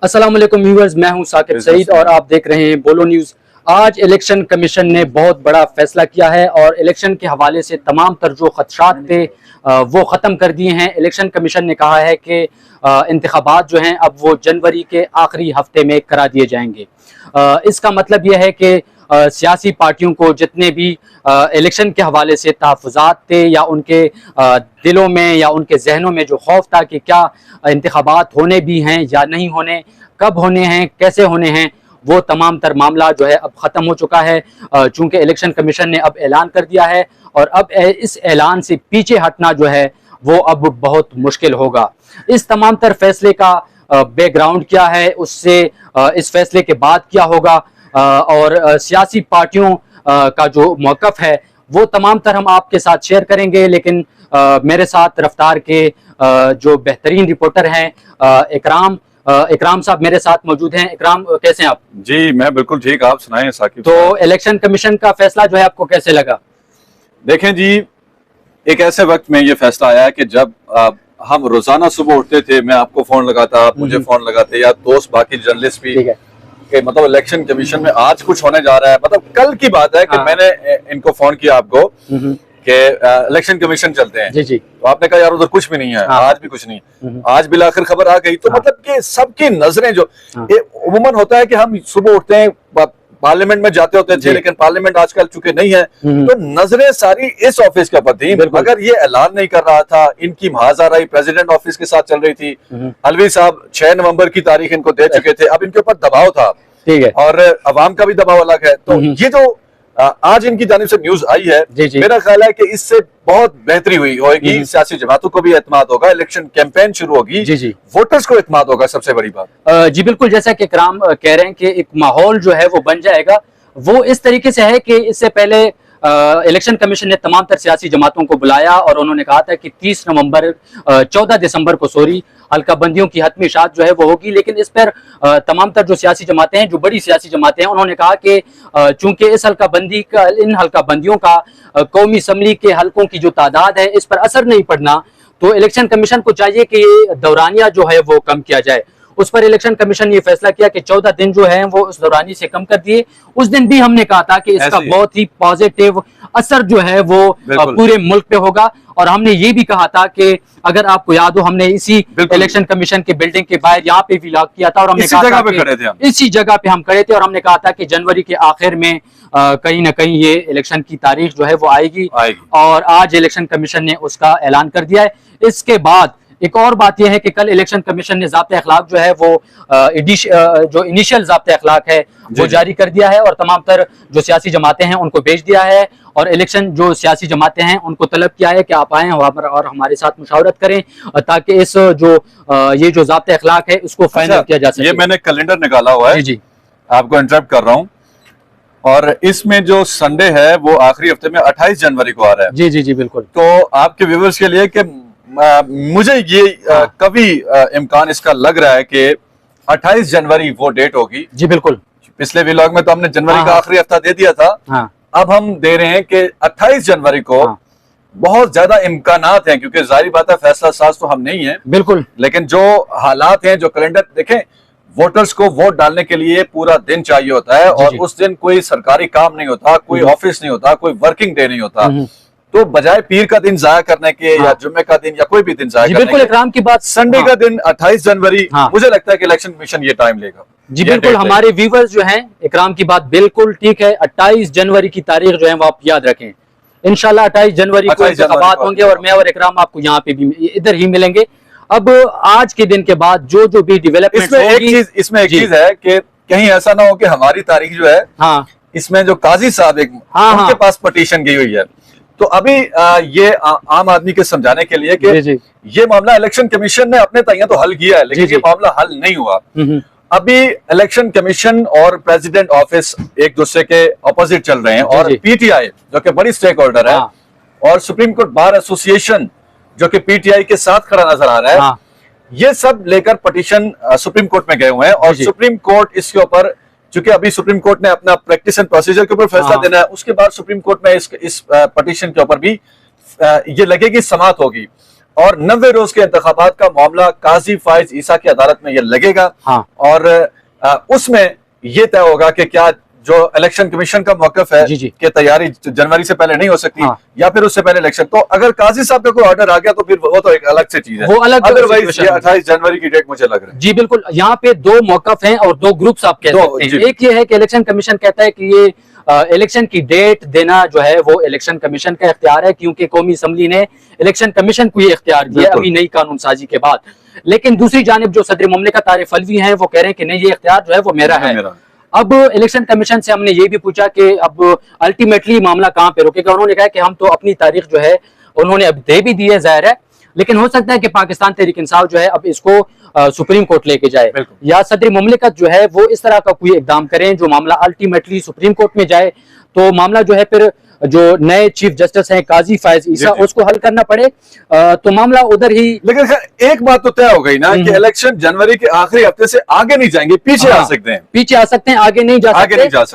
अस्सलाम वालेकुम व्यूअर्स, मैं हूं साकिब सईद और आप देख रहे हैं बोलो न्यूज़। आज इलेक्शन कमीशन ने बहुत बड़ा फैसला किया है और इलेक्शन के हवाले से तमाम तर जो खदशात थे वो ख़त्म कर दिए हैं। इलेक्शन कमीशन ने कहा है कि इंतखाबात जो हैं अब वो जनवरी के आखिरी हफ्ते में करा दिए जाएंगे। इसका मतलब यह है कि सियासी पार्टियों को जितने भी इलेक्शन के हवाले से तहफ़्फ़ुज़ात थे या उनके दिलों में या उनके जहनों में जो खौफ था कि क्या इंतखाबात होने भी हैं या नहीं होने, कब होने हैं, कैसे होने हैं, वो तमाम तर मामला जो है अब ख़त्म हो चुका है। चूँकि इलेक्शन कमीशन ने अब ऐलान कर दिया है और अब इस ऐलान से पीछे हटना जो है वो अब बहुत मुश्किल होगा। इस तमाम तर फैसले का बैकग्राउंड क्या है, उससे इस फैसले के बाद क्या होगा और सियासी पार्टियों का जो मौक़िफ़ है वो तमाम तर हम आपके साथ शेयर करेंगे। लेकिन मेरे साथ रफ्तार के जो बेहतरीन रिपोर्टर हैं इकराम साहब मेरे साथ मौजूद हैं। इकराम, कैसे हैं आप? जी मैं बिल्कुल ठीक, आप सुनाएं साकिब। तो इलेक्शन कमीशन का फैसला जो है आपको कैसे लगा? देखें जी, एक ऐसे वक्त में ये फैसला आया है कि जब हम रोजाना सुबह उठते थे, मैं आपको फोन लगाता, आप मुझे फोन लगाते या दोस्त बाकी जर्नलिस्ट भी, कि मतलब इलेक्शन कमीशन में आज कुछ होने जा रहा है। मतलब कल की बात है कि मैंने इनको फोन किया आपको कि इलेक्शन कमीशन चलते हैं। जी। तो आपने कहा यार उधर कुछ भी नहीं है। आज भी कुछ नहीं है। आज बिल आखिर खबर आ गई। तो मतलब कि सबकी नजरें जो उमूमन होता है कि हम सुबह उठते हैं, पार्लियामेंट में जाते होते थे, लेकिन पार्लियामेंट आजकल चूंकि नहीं है तो नजरें सारी इस ऑफिस के ऊपर थी। अगर ये ऐलान नहीं कर रहा था, इनकी महाजाराई प्रेसिडेंट ऑफिस के साथ चल रही थी। अलवी साहब 6 नवंबर की तारीख इनको दे चुके थे, अब इनके ऊपर दबाव था, ठीक है, और अवाम का भी दबाव अलग है। तो ये जो आज इनकी जानिब से न्यूज आई है, मेरा ख्याल है कि इससे बहुत बेहतरी हुई होगी, सियासी जमातों को भी एतमाद होगा, इलेक्शन कैंपेन शुरू होगी, वोटर्स को एतमाद होगा। सबसे बड़ी बात जी बिल्कुल, जैसा कि इकराम कह रहे हैं कि एक माहौल जो है वो बन जाएगा। वो इस तरीके से है कि इससे पहले इलेक्शन कमीशन ने तमाम तर सियासी जमातों को बुलाया और उन्होंने कहा था कि 14 दिसंबर को हल्का बंदियों की हतमी इशाअत जो है वो होगी। लेकिन इस पर तमाम तर जो सियासी जमातें हैं, जो बड़ी सियासी जमातें हैं, उन्होंने कहा कि चूंकि इन हल्का बंदियों का कौमी असम्बली के हल्कों की जो तादाद है इस पर असर नहीं पड़ना, तो इलेक्शन कमीशन को चाहिए कि ये दौरानिया जो है वो कम किया जाए। उस पर इलेक्शन कमीशन ने यह फैसला किया कि 14 दिन जो है वो उस दौरानी से कम कर दिए। उस दिन भी हमने कहा था कि इसका बहुत ही पॉजिटिव असर जो है वो पूरे मुल्क पे होगा और हमने ये भी कहा था कि अगर आपको याद हो, हमने इसी इलेक्शन कमीशन के बिल्डिंग के बाहर यहाँ पे भी व्लॉग किया था और हमने इसी जगह पे हम खड़े थे और हमने कहा था कि जनवरी के आखिर में कहीं ना कहीं ये इलेक्शन की तारीख जो है वो आएगी और आज इलेक्शन कमीशन ने उसका ऐलान कर दिया है। इसके बाद एक और बात यह है कि कल इलेक्शन कमीशन ने ज़ाब्ते अखलाक जो है वो जो इनिशियल ज़ाब्ते अखलाक है वो जारी कर दिया है और तमाम तर जो सियासी जमातें हैं उनको भेज दिया है और इलेक्शन जो सियासी जमातें हैं उनको तलब किया है कि आप आएँ और हमारे साथ मुशावरत करें ताकि इस ये जो ज़ाब्ते अखलाक है उसको फाइनल किया जा सके। ये मैंने कैलेंडर निकाला हुआ है, जी आपको इंटरप्ट कर रहा हूँ, और इसमें जो संडे है वो आखिरी हफ्ते में 28 जनवरी को आ रहा है। जी बिल्कुल। तो आपके व्यूअर्स के लिए कि मुझे ये कभी इम्कान इसका लग रहा है कि 28 जनवरी वो डेट होगी। जी बिल्कुल। पिछले व्लॉग में तो हमने जनवरी का आखिरी हफ्ता दे दिया था, अब हम दे रहे हैं कि 28 जनवरी को बहुत ज्यादा इम्कानात हैं, क्योंकि जाहिर बात है फैसला साज तो हम नहीं है बिल्कुल, लेकिन जो हालात हैं, जो कैलेंडर देखें, वोटर्स को वोट डालने के लिए पूरा दिन चाहिए होता है और उस दिन कोई सरकारी काम नहीं होता, कोई ऑफिस नहीं होता, कोई वर्किंग डे नहीं होता। तो बजाय पीर का दिन जाया करने के या जुम्मे का दिन या कोई भी दिन जाया करने के, इकराम की बात, संडे का दिन 28 जनवरी, मुझे लगता है कि इलेक्शन कमीशन ये टाइम लेगा। जी बिल्कुल, हमारे व्यूअर्स जो हैं, इकराम की बात बिल्कुल ठीक है। 28 जनवरी की तारीख जो है वो आप याद रखें। इंशाल्लाह 28 जनवरी को इंतखाबात होंगे और मैं और इकराम आपको यहाँ पे भी इधर ही मिलेंगे। अब आज के दिन के बाद जो भी डेवलपमेंट होगी, इसमें एक चीज है कि कहीं ऐसा ना हो कि हमारी तारीख जो है, इसमें जो काजी साहब उनके पास पटिशन गई हुई है, तो अभी ये आम आदमी के समझाने के लिए कि ये मामला इलेक्शन कमीशन ने अपने तय तो हल किया है, लेकिन ये मामला हल नहीं हुआ। अभी इलेक्शन कमीशन और प्रेसिडेंट ऑफिस एक दूसरे के ऑपोजिट चल रहे हैं और पीटीआई जो कि बड़ी स्टेक होल्डर है और सुप्रीम कोर्ट बार एसोसिएशन जो कि पीटीआई के साथ खड़ा नजर आ रहा है, ये सब लेकर पटिशन सुप्रीम कोर्ट में गए हुए हैं और सुप्रीम कोर्ट इसके ऊपर, चूंकि अभी सुप्रीम कोर्ट ने अपना प्रैक्टिस एंड प्रोसीजर के ऊपर फैसला देना है, उसके बाद सुप्रीम कोर्ट में इस पटिशन के ऊपर भी ये लगेगी समाअत होगी। और 90 रोज के इंतखाबात का मामला काजी फाइज ईसा की अदालत में ये लगेगा। हाँ। और उसमें ये तय होगा कि क्या जो इलेक्शन कमीशन का मौकफ है कि तैयारी जनवरी से पहले नहीं हो सकती, हाँ। या फिर उससे पहले इलेक्शन। तो अगर काजी साहब का कोई ऑर्डर आ गया तो फिर वो तो एक अलग से चीज है, वो अलग। अदरवाइज 28 जनवरी की डेट मुझे लग रहा है। जी बिल्कुल, यहाँ पे दो मौकफ हैं और दो ग्रुप्स आप कह सकते हैं। एक ये है कि इलेक्शन कमीशन कहता है कि ये इलेक्शन की डेट देना जो है वो इलेक्शन कमीशन का इख्तियार है, क्योंकि कौमी असम्बली ने इलेक्शन कमीशन को ये इख्तियार दिया अभी नई कानून साजी के बाद। लेकिन दूसरी जानिब जो सदर मुमलिकत आरिफ अलवी हैं वो कह रहे हैं कि नहीं, ये इख्तियार जो है वो मेरा है। अब इलेक्शन कमीशन से हमने ये भी पूछा कि अब अल्टीमेटली मामला कहां पे रुकेगा। उन्होंने कहा कि हम तो अपनी तारीख जो है उन्होंने अब दे भी दी है, जाहिर है, लेकिन हो सकता है कि पाकिस्तान तहरीक इंसाफ जो है अब इसको सुप्रीम कोर्ट लेके जाए, या सदर मुमलिकत जो है वो इस तरह का कोई इकदाम करें जो मामला अल्टीमेटली सुप्रीम कोर्ट में जाए, तो मामला जो है फिर जो नए चीफ जस्टिस हैं काजी फाइज ईसा उसको हल करना पड़े, तो मामला उधर ही। लेकिन एक बात तो तय हो गई ना कि इलेक्शन जनवरी के आखिरी हफ्ते से आगे नहीं जाएंगे, पीछे आ सकते हैं, पीछे आ सकते हैं, आगे नहीं जा सकते,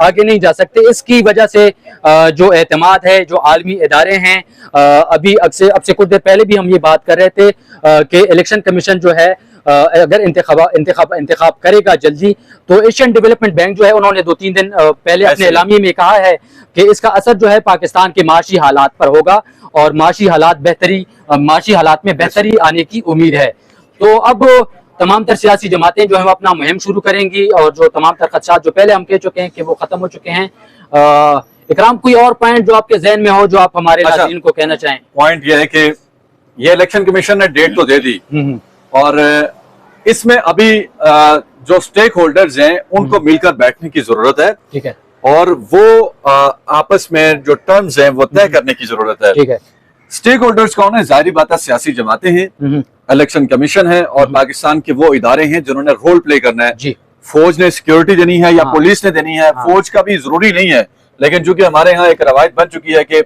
आगे नहीं जा सकते। इसकी वजह से जो एतमाद है, जो आलमी इदारे हैं, अभी अब से कुछ देर पहले भी हम ये बात कर रहे थे कि इलेक्शन कमीशन जो है अगर इंतखाब करेगा जल्दी, तो एशियन डेवलपमेंट बैंक जो है उन्होंने 2-3 दिन पहले अपने एलामिये में कहा है कि इसका असर जो है पाकिस्तान के माशी हालात पर होगा और माशी हालात में बेहतरी आने की उम्मीद है। तो अब तमाम तर सियासी जमातें जो है वो अपना मुहिम शुरू करेंगी और जो तमाम तर खदशात जो पहले हम कह चुके हैं कि वो खत्म हो चुके हैं। इकराम, कोई और पॉइंट जो आपके जहन में हो जो आप हमारे नाज़रीन को कहना चाहें? पॉइंट ये है कि ये इलेक्शन कमीशन ने डेट तो दे दी और इसमें अभी जो स्टेक होल्डर्स हैं उनको मिलकर बैठने की जरूरत है, ठीक है, और वो आपस में जो टर्म्स हैं वो तय करने की जरूरत है, ठीक है। स्टेक होल्डर्स कौन है? जाहिर बात है सियासी जमातें हैं, इलेक्शन कमीशन है और पाकिस्तान के वो इदारे हैं जिन्होंने रोल प्ले करना है जी। फौज ने सिक्योरिटी देनी है या पुलिस ने देनी है, फौज का भी जरूरी नहीं है, लेकिन चूंकि हमारे यहाँ एक रवायत बन चुकी है कि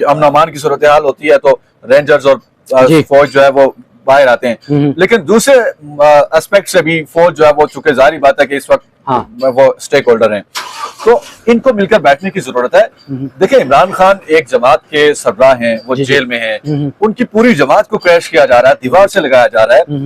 अमन अमान की सूरत हाल होती है तो रेंजर्स और फौज जो है वो बाहर आते हैं। लेकिन दूसरे एस्पेक्ट से भी फौज जो है वो चूंकि जाहिर बात है कि इस वक्त वो स्टेक होल्डर हैं, तो इनको मिलकर बैठने की जरूरत है। देखिए, इमरान खान एक जमात के सरबराह हैं, वो जेल में हैं, उनकी पूरी जमात को क्रैश किया जा रहा है, दीवार से लगाया जा रहा है।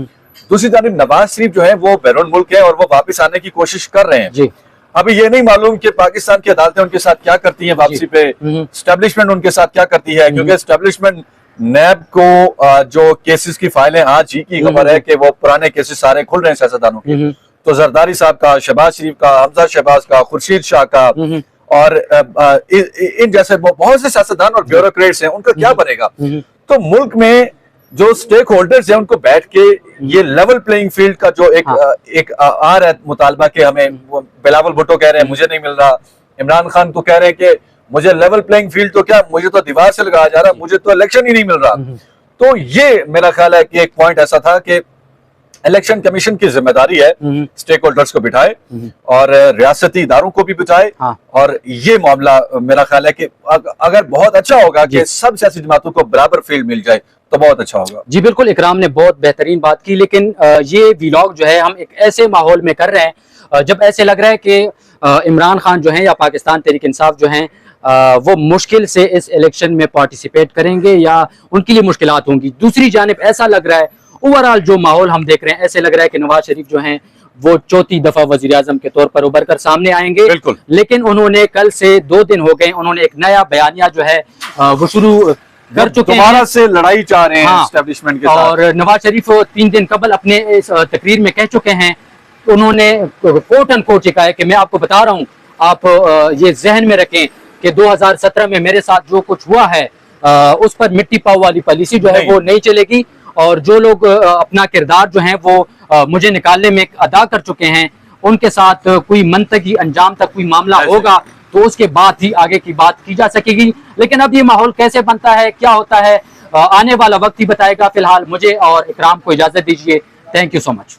दूसरी जानिब नवाज शरीफ जो है वो बैरून मुल्क है और वो वापस आने की कोशिश कर रहे हैं। अभी ये नहीं मालूम कि पाकिस्तान की अदालतें उनके साथ क्या करती हैं वापसी पे, एस्टेब्लिशमेंट उनके साथ क्या करती है, क्योंकि एस्टेब्लिशमेंट नैब को जो केसेस की फाइलें, आज ही की खबर है कि वो पुराने केसेस सारे खुल रहे हैं सियासतदानों के, तो जरदारी साहब का, शहबाज शरीफ का, हमजा शहबाज का, खुर्शीद शाह का और इन जैसे बहुत से सियासतदान और ब्यूरोक्रेट्स हैं, उनका क्या बनेगा? तो मुल्क में जो स्टेक होल्डर्स हैं उनको बैठ के ये लेवल प्लेइंग फील्ड का जो एक आ रहा है मुतालबा के, हमें बिलावल भुट्टो कह रहे हैं मुझे नहीं मिल रहा, इमरान खान को कह रहे हैं कि मुझे लेवल प्लेइंग फील्ड तो क्या, मुझे तो दीवार से लगाया जा रहा है, मुझे तो इलेक्शन ही नहीं मिल रहा। तो ये मेरा ख्याल है कि एक पॉइंट ऐसा था कि इलेक्शन कमीशन की जिम्मेदारी है स्टेक होल्डर्स को बिठाए और रियासती इदारों को भी बिठाए, और ये मामला मेरा ख्याल है कि अगर बहुत अच्छा होगा कि सब सियासी जमातों को बराबर फील्ड मिल जाए तो बहुत अच्छा होगा। जी बिल्कुल, इकराम ने बहुत बेहतरीन बात की, लेकिन ये व्लॉग जो है हम एक ऐसे माहौल में कर रहे हैं जब ऐसे लग रहा है कि इमरान खान जो है या पाकिस्तान तहरीक इंसाफ जो है वो मुश्किल से इस इलेक्शन में पार्टिसिपेट करेंगे या उनके लिए मुश्किलात होंगी। दूसरी जानिब ऐसा लग रहा है, ओवरऑल जो माहौल हम देख रहे हैं, ऐसे लग रहा है कि नवाज शरीफ जो हैं वो चौथी दफा वजीर आजम के तौर पर उभर कर सामने आएंगे। लेकिन उन्होंने कल से 2 दिन हो गए, उन्होंने एक नया बयानिया जो है वो शुरू कर चुके हैं, दोबारा से लड़ाई चाह रहे हैं एस्टेब्लिशमेंट के साथ। और नवाज शरीफ 3 दिन कबल अपने इस तकरीर में कह चुके हैं, उन्होंने कोट एंड कोट कहा है कि मैं आपको बता रहा हूँ, आप ये जहन में रखें कि 2017 में मेरे साथ जो कुछ हुआ है उस पर मिट्टी पाव वाली पॉलिसी जो है वो नहीं चलेगी, और जो लोग अपना किरदार जो है वो मुझे निकालने में अदा कर चुके हैं, उनके साथ कोई मंतकी अंजाम तक कोई मामला होगा तो उसके बाद ही आगे की बात की जा सकेगी। लेकिन अब ये माहौल कैसे बनता है, क्या होता है, आने वाला वक्त ही बताएगा। फिलहाल मुझे और इकराम को इजाजत दीजिए। Thank you so much.